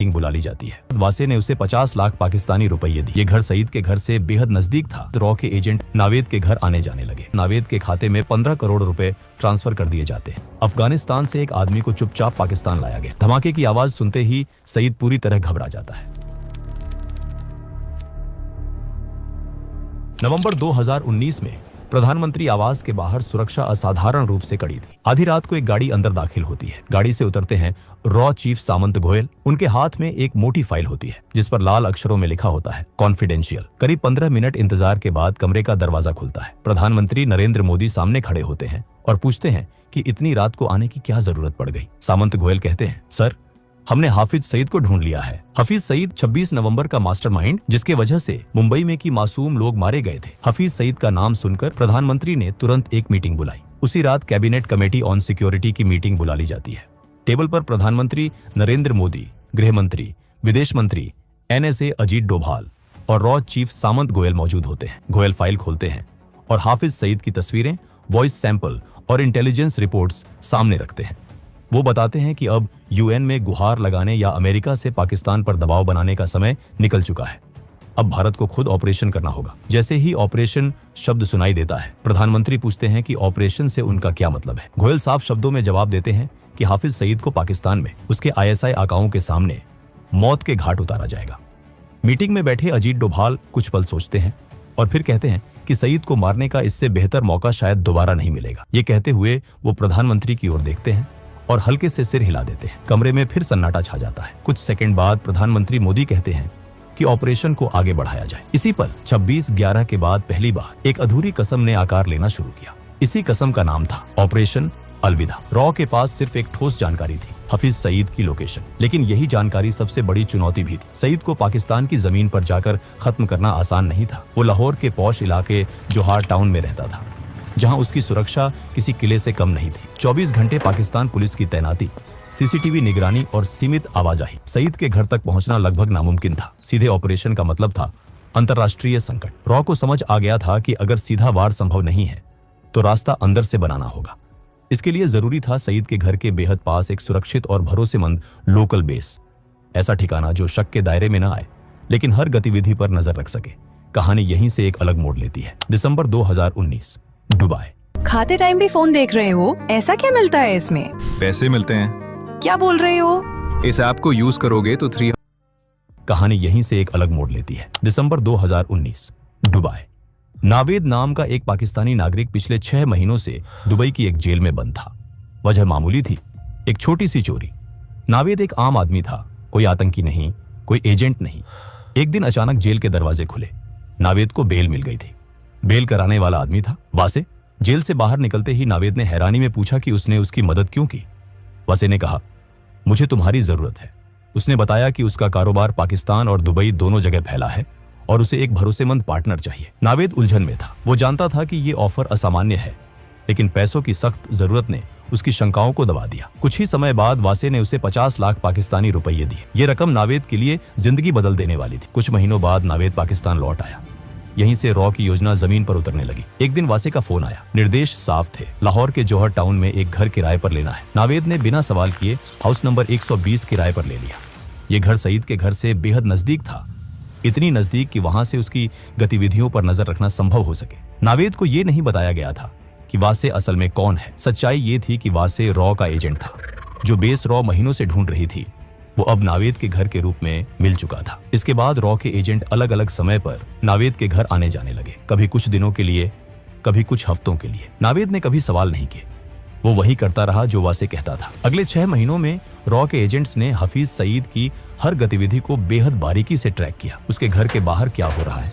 Meeting बुला ली जाती है। वासे ने उसे 50 लाख पाकिस्तानी रुपये दिए। ये घर सईद के घर से बेहद नजदीक था। रॉ के एजेंट नावेद के घर आने जाने लगे। नावेद के खाते में 15 करोड़ रुपए ट्रांसफर कर दिए जाते हैं। अफगानिस्तान से एक आदमी को चुपचाप पाकिस्तान लाया गया। धमाके की आवाज सुनते ही सईद पूरी तरह घबरा जाता है। नवंबर 2019 में प्रधानमंत्री आवास के बाहर सुरक्षा असाधारण रूप से कड़ी थी। आधी रात को एक गाड़ी अंदर दाखिल होती है। गाड़ी से उतरते हैं रॉ चीफ सामंत गोयल। उनके हाथ में एक मोटी फाइल होती है जिस पर लाल अक्षरों में लिखा होता है कॉन्फिडेंशियल। करीब 15 मिनट इंतजार के बाद कमरे का दरवाजा खुलता है। प्रधानमंत्री नरेंद्र मोदी सामने खड़े होते हैं और पूछते हैं कि इतनी रात को आने की क्या जरूरत पड़ गई। सामंत गोयल कहते हैं, सर, हमने हाफिज सईद को ढूंढ लिया है। हफीज सईद 26 नवंबर का मास्टरमाइंड जिसके वजह से मुंबई में की मासूम लोग मारे गए थे। हफीज सईद का नाम सुनकर प्रधानमंत्री ने तुरंत एक मीटिंग बुलाई। उसी रात कैबिनेट कमेटी ऑन सिक्योरिटी की मीटिंग बुला ली जाती है। टेबल पर प्रधानमंत्री नरेंद्र मोदी, गृह मंत्री, विदेश मंत्री, NSA अजीत डोभाल और रॉ चीफ सामंत गोयल मौजूद होते हैं। गोयल फाइल खोलते हैं और हाफिज सईद की तस्वीरें, वॉइस सैंपल और इंटेलिजेंस रिपोर्ट्स सामने रखते हैं। वो बताते हैं कि अब UN में गुहार लगाने या अमेरिका से पाकिस्तान पर दबाव बनाने का समय निकल चुका है। अब भारत को खुद ऑपरेशन करना होगा। जैसे ही ऑपरेशन शब्द सुनाई देता है, प्रधानमंत्री पूछते हैं कि ऑपरेशन से उनका क्या मतलब है। गोयल साफ शब्दों में जवाब देते हैं कि हाफिज सईद को पाकिस्तान में उसके ISI आकाओं के सामने मौत के घाट उतारा जाएगा। मीटिंग में बैठे अजीत डोभाल कुछ पल सोचते हैं और फिर कहते हैं कि सईद को मारने का इससे बेहतर मौका शायद दोबारा नहीं मिलेगा। ये कहते हुए वो प्रधानमंत्री की ओर देखते हैं और हल्के से सिर हिला देते हैं। कमरे में फिर सन्नाटा छा जाता है। कुछ सेकंड बाद प्रधानमंत्री मोदी कहते हैं कि ऑपरेशन को आगे बढ़ाया जाए। इसी पर 26/11 के बाद पहली बार एक अधूरी कसम ने आकार लेना शुरू किया। इसी कसम का नाम था ऑपरेशन अलविदा। रॉ के पास सिर्फ एक ठोस जानकारी थी, हफीज सईद की लोकेशन। लेकिन यही जानकारी सबसे बड़ी चुनौती भी थी। सईद को पाकिस्तान की जमीन पर जाकर खत्म करना आसान नहीं था। वो लाहौर के पौश इलाके जोहार टाउन में रहता था, जहां उसकी सुरक्षा किसी किले से कम नहीं थी। 24 घंटे पाकिस्तान पुलिस की तैनाती, CCTV निगरानी और सीमित आवाजाही। सईद के घर तक पहुंचना लगभग नामुमकिन था। सीधे ऑपरेशन का मतलब था अंतर्राष्ट्रीय संकट। रॉ को समझ आ गया था कि अगर सीधा वार संभव नहीं है तो रास्ता अंदर से बनाना होगा। इसके लिए जरूरी था सईद के घर के बेहद पास एक सुरक्षित और भरोसेमंद लोकल बेस। ऐसा ठिकाना जो शक के दायरे में न आए लेकिन हर गतिविधि पर नजर रख सके। कहानी यहीं से एक अलग मोड़ लेती है। दिसंबर 2019, दुबई। खाते टाइम भी फोन देख रहे हो? ऐसा क्या मिलता है इसमें? पैसे मिलते हैं। क्या बोल रहे हो? इस ऐप को यूज करोगे तो 3। कहानी यहीं से एक अलग मोड़ लेती है। दिसंबर 2019, दुबई। नावेद नाम का एक पाकिस्तानी नागरिक पिछले 6 महीनों से दुबई की एक जेल में बंद था। वजह मामूली थी, एक छोटी सी चोरी। नावेद एक आम आदमी था, कोई आतंकी नहीं, कोई एजेंट नहीं। एक दिन अचानक जेल के दरवाजे खुले। नावेद को बेल मिल गई थी। बेल कराने वाला आदमी था वासे। जेल से बाहर निकलते ही नावेद ने हैरानी में पूछा कि उसने उसकी मदद क्यों की। वासे ने कहा, मुझे तुम्हारी जरूरत है। उसने बताया कि उसका कारोबार पाकिस्तान और दुबई दोनों जगह फैला है और उसे एक भरोसेमंद पार्टनर चाहिए। नावेद उलझन में था। वो जानता था कि ये ऑफर असामान्य है, लेकिन पैसों की सख्त जरूरत ने उसकी शंकाओं को दबा दिया। कुछ ही समय बाद वासे ने उसे 50 लाख पाकिस्तानी रुपये दिए। ये रकम नावेद के लिए जिंदगी बदल देने वाली थी। कुछ महीनों बाद नावेद पाकिस्तान लौट आया। यहीं से रॉ की योजना जमीन पर उतरने लगी। एक दिन वासे का फोन आया। निर्देश साफ थे, लाहौर के जौहर टाउन में एक घर किराए पर लेना है। नावेद ने बिना सवाल किए हाउस नंबर 120 किराए पर ले लिया। ये घर सईद के घर से बेहद नजदीक था, इतनी नजदीक कि वहां से उसकी गतिविधियों पर नजर रखना संभव हो सके। नावेद को यह नहीं बताया गया था कि वासे असल में कौन है। सच्चाई ये थी कि वासे रॉ का एजेंट था। जो बेस रॉ महीनों से ढूंढ रही थी वो अब नावेद के घर के रूप में मिल चुका था। इसके बाद रॉ के एजेंट अलग अलग समय पर नावेद के घर आने जाने लगे, कभी कुछ दिनों के लिए, कभी कुछ हफ्तों के लिए। नावेद ने कभी सवाल नहीं किए, वो वही करता रहा जो वासे कहता था। अगले 6 महीनों में रॉ के एजेंट्स ने हफीज सईद की हर गतिविधि को बेहद बारीकी से ट्रैक किया। उसके घर के बाहर क्या हो रहा है,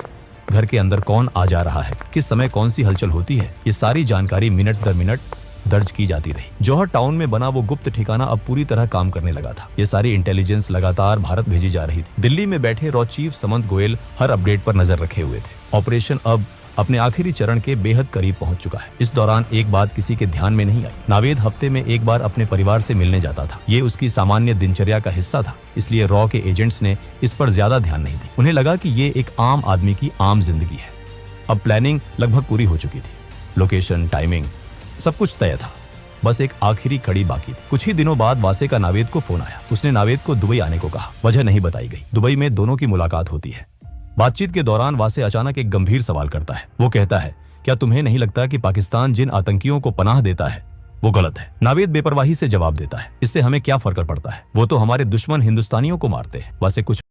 घर के अंदर कौन आ जा रहा है, किस समय कौन सी हलचल होती है, ये सारी जानकारी मिनट दर मिनट दर्ज की जाती रही। जौहर टाउन में बना वो गुप्त ठिकाना अब पूरी तरह काम करने लगा था। ये सारी इंटेलिजेंस लगातार भारत भेजी जा रही थी। दिल्ली में बैठे रॉ चीफ सामंत गोयल हर अपडेट पर नजर रखे हुए थे। ऑपरेशन अब अपने आखिरी चरण के बेहद करीब पहुंच चुका है। इस दौरान एक बात किसी के ध्यान में नहीं आई। नावेद हफ्ते में एक बार अपने परिवार से मिलने जाता था। ये उसकी सामान्य दिनचर्या का हिस्सा था, इसलिए रॉ के एजेंट्स ने इस पर ज्यादा ध्यान नहीं दी। उन्हें लगा कि ये एक आम आदमी की आम जिंदगी है। अब प्लानिंग लगभग पूरी हो चुकी थी। लोकेशन, टाइमिंग, सब कुछ तय था। बस एक आखिरी कड़ी बाकी थी। कुछ ही दिनों बाद वासे का नावेद को फोन आया। उसने नावेद को दुबई आने को कहा। वजह नहीं बताई गई। दुबई में दोनों की मुलाकात होती है। बातचीत के दौरान वासे अचानक एक गंभीर सवाल करता है। वो कहता है, क्या तुम्हें नहीं लगता कि पाकिस्तान जिन आतंकियों को पनाह देता है वो गलत है? नावेद बेपरवाही से जवाब देता है, इससे हमें क्या फर्क पड़ता है? वो तो हमारे दुश्मन हिंदुस्तानियों को मारते हैं। वासे कुछ